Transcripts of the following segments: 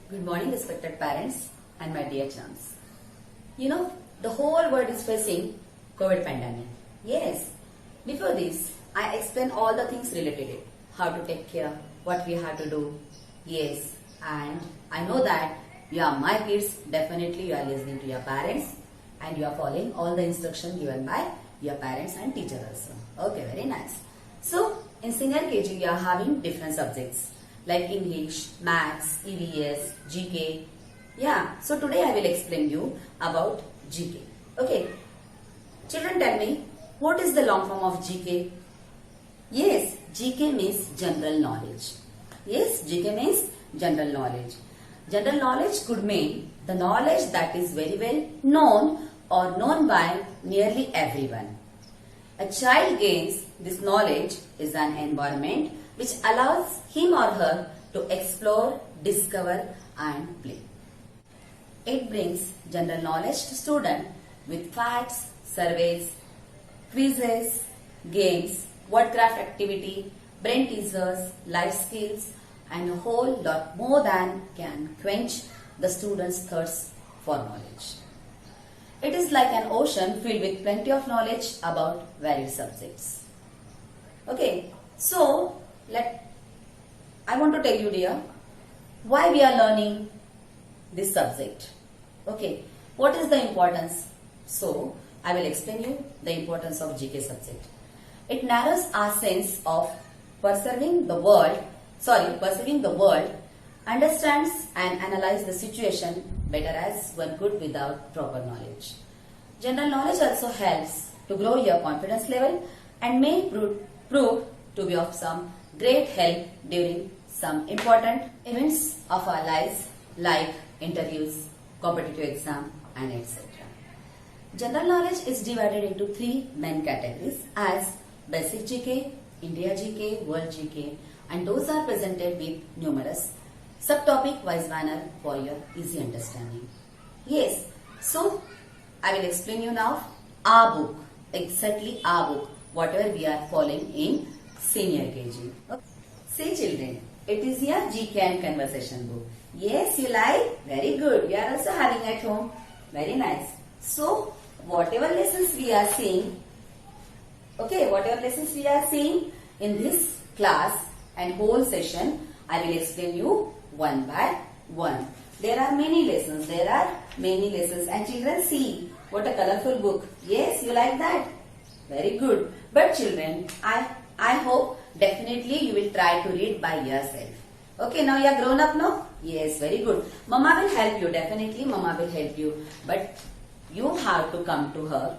Good morning, respected parents and my dear chums. The whole world is facing COVID pandemic. Yes. Before this, I explain all the things related to it. How to take care, what we have to do. Yes. And I know that you are my kids. Definitely you are listening to your parents and you are following all the instruction given by your parents and teacher also. Okay, very nice. So, in senior KG, you are having different subjects like English, Maths, EVS, GK. Yeah, so today I will explain you about GK. Okay, children, tell me, what is the long form of GK? Yes, GK means general knowledge. Yes, GK means general knowledge. General knowledge could mean the knowledge that is very well known or known by nearly everyone. A child gains this knowledge is an environment which allows him or her to explore, discover and play. It brings general knowledge to students with facts, surveys, quizzes, games, wordcraft activity, brain teasers, life skills and a whole lot more than can quench the student's thirst for knowledge. It is like an ocean filled with plenty of knowledge about varied subjects. Okay, so I want to tell you, dear, why we are learning this subject. Okay, what is the importance? So, I will explain you the importance of GK subject. It narrows our sense of perceiving the world, understands and analyze the situation better as one could without proper knowledge. General knowledge also helps to grow your confidence level and may prove to be of some great help during some important events of our lives like interviews, competitive exam and etc. General knowledge is divided into three main categories as basic GK, India GK, World GK and those are presented with numerous subtopic wise manner for your easy understanding. Yes, so I will explain you now our book, exactly our book, whatever we are following in senior KG. Okay. See children, it is your GK and conversation book. Yes, you like? Very good. You are also having at home. Very nice. So, whatever lessons we are seeing, in this class and whole session, I will explain you one by one. There are many lessons. And children, see what a colorful book. Yes, you like that? Very good. But children, I hope definitely you will try to read by yourself. Okay, now you are grown up now? Yes, very good. Mama will help you. Definitely Mama will help you. But you have to come to her.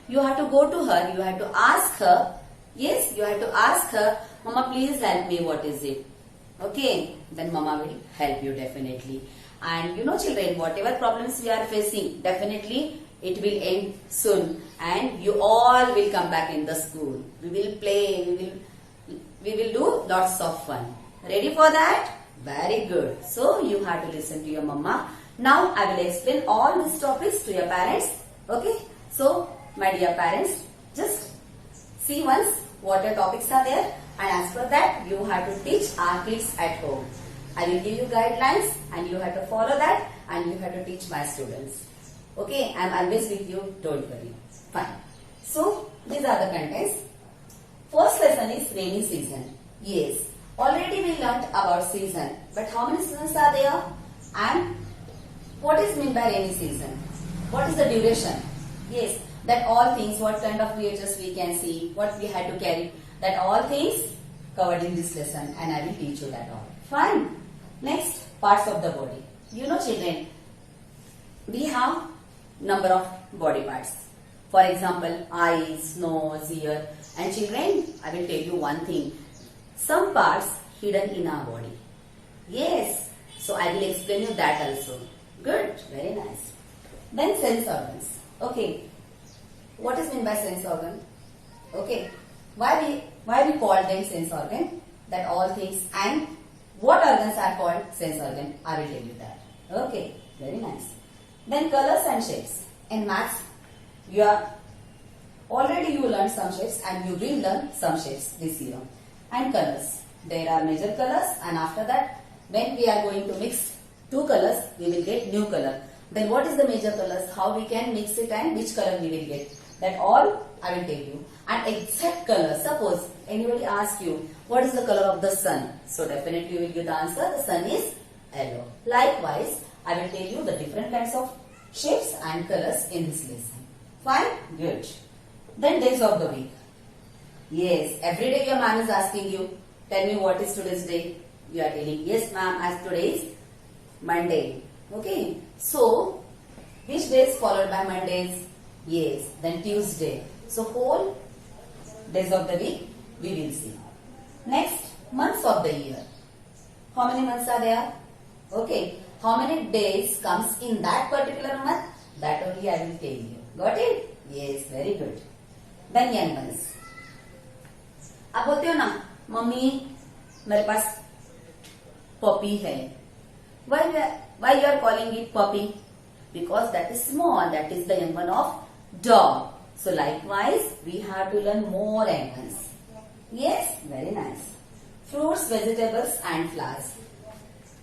You have to go to her. You have to ask her. Yes, you have to ask her, Mama, please help me. What is it? Okay, then Mama will help you definitely. And children, whatever problems we are facing, definitely it will end soon. And you all will come back in the school. We will play. We will do lots of fun. Ready for that? Very good. So, you have to listen to your Mama. Now, I will explain all these topics to your parents. Okay? So, my dear parents, just see once what the topics are there. And as per that, you have to teach our kids at home. I will give you guidelines and you have to follow that and you have to teach my students. Okay? I am always with you. Don't worry. Fine. So, these are the contents. First lesson is rainy season. Yes. Already we learnt about season. But how many seasons are there? And what is meant by rainy season? What is the duration? Yes. That all things, what kind of creatures we can see, what we had to carry, that all things covered in this lesson and I will teach you that all. Fine. Next, parts of the body. Children, we have number of body parts. For example, eyes, nose, ear. And children, I will tell you one thing. Some parts hidden in our body. Yes. So, I will explain you that also. Good. Very nice. Then sense organs. Okay. What is meant by sense organ? Okay. Why we call them sense organ? That all things and what organs are called sense organ? I will tell you that. Okay. Very nice. Then colors and shapes. In maths, already you learned some shapes and you will learn some shapes this year. And colors. There are major colors and after that when we are going to mix two colors, we will get new color. Then what is the major colors? How we can mix it and which color we will get? That all I will tell you. And exact color. Suppose anybody asks you, what is the color of the sun? So definitely you will give the answer. The sun is yellow. Likewise, I will tell you the different kinds of shapes and colors in this lesson. Fine? Good. Then days of the week. Yes, every day your ma'am is asking you, tell me what is today's day. You are telling, yes ma'am, as today is Monday. Okay. So, which day is followed by Mondays? Yes, then Tuesday. So, whole days of the week we will see. Next, months of the year. How many months are there? Okay. How many days comes in that particular month? That only I will tell you. Got it? Yes, very good. Then young ones. आप बोलते हो ना, mummy मेरे पास puppy है. Why you are calling it puppy? Because that is small. That is the young one of dog. So likewise, we have to learn more young ones. Yes, very nice. Fruits, vegetables and flowers.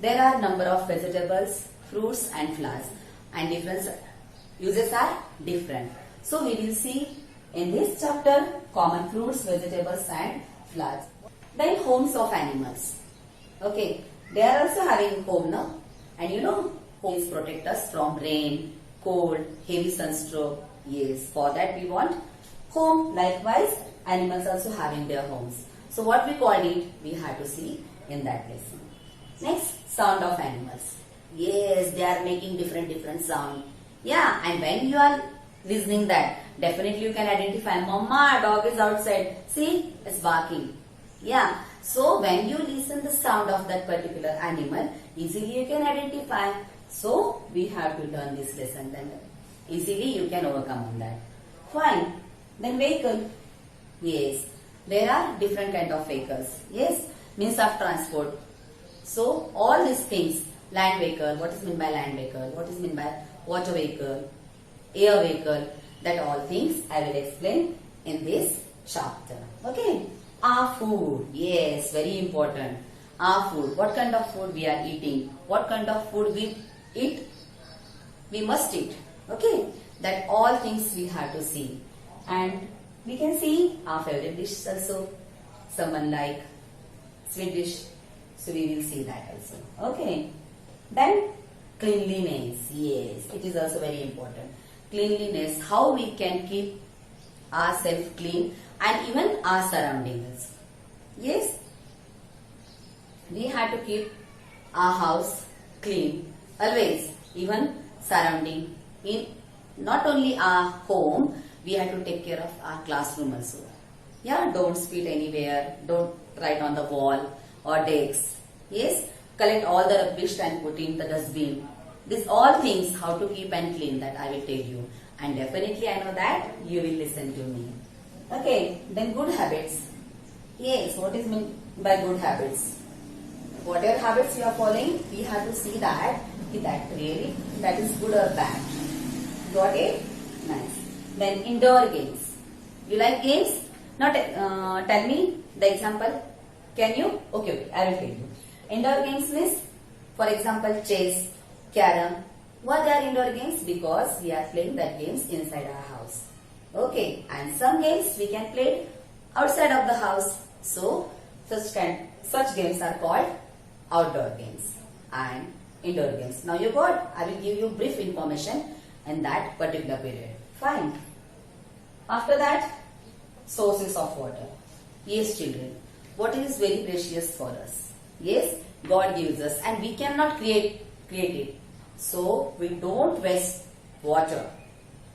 There are number of vegetables, fruits and flowers, and different uses are different. So we will see in this chapter common fruits, vegetables and flowers. Then homes of animals. Okay, they are also having home now, and you know homes protect us from rain, cold, heavy sunstroke. Yes, for that we want home. Likewise, animals also having their homes. So what we call it, we have to see in that lesson. Next, sound of animals. Yes, they are making different sound. Yeah, and when you are listening that, definitely you can identify, Mama, dog is outside. See, it's barking. Yeah, so when you listen the sound of that particular animal, easily you can identify. So we have to learn this lesson, then easily you can overcome on that. Fine. Then vehicle. Yes, there are different kind of vehicles. Yes, means of transport. So all these things, land vehicle, what is meant by land vehicle, what is meant by water vehicle, air vehicle, that all things I will explain in this chapter. Okay. Our food. Yes, very important. Our food. What kind of food we are eating? What kind of food we eat? We must eat. Okay. That all things we have to see. And we can see our favorite dishes also. Someone like sweet dish. So we will see that also. Okay. Then cleanliness. Yes, it is also very important. Cleanliness. How we can keep ourselves clean and even our surroundings. Yes. We have to keep our house clean. Always. Even surrounding. In not only our home, we have to take care of our classroom also. Yeah, don't spit anywhere. Don't write on the wall or desks. Yes, collect all the rubbish and put in the dustbin. These all things how to keep and clean, that I will tell you. And definitely I know that you will listen to me. Okay, then good habits. Yes, what is meant by good habits? Whatever habits you are following, we have to see that really that is good or bad. Got it? Nice. Then indoor games. You like games? Now tell me the example. Can you? Okay, I will tell you. Indoor games means, for example, chess, carom. What are indoor games? Because we are playing that games inside our house. Okay, and some games we can play outside of the house. So, such games are called outdoor games and indoor games. Now you got, I will give you brief information in that particular period. Fine. After that, sources of water. Yes, children, water is very precious for us. Yes, God gives us and we cannot create it. So, we don't waste water.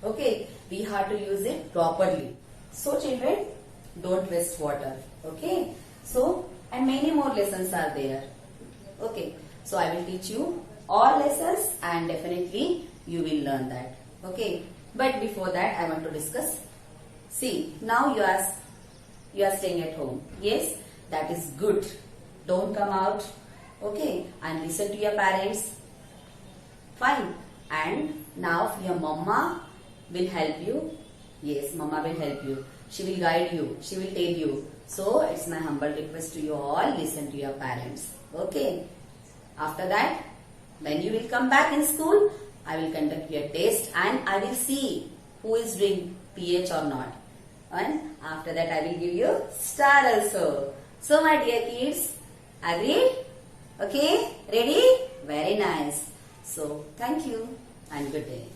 Okay, we have to use it properly. So, children, don't waste water. Okay, so, and many more lessons are there. Okay, so I will teach you all lessons and definitely you will learn that. Okay, but before that I want to discuss. See, now you are staying at home. Yes, that is good. Don't come out. Okay, and listen to your parents. Fine. And now your mama will help you. Yes, mama will help you. She will guide you. She will tell you. So, it's my humble request to you all, listen to your parents. Okay. After that, When you will come back in school, I will conduct your test and I will see who is doing PH or not. And after that I will give you star also. So my dear kids, agreed? Okay, ready? Very nice. So thank you and good day.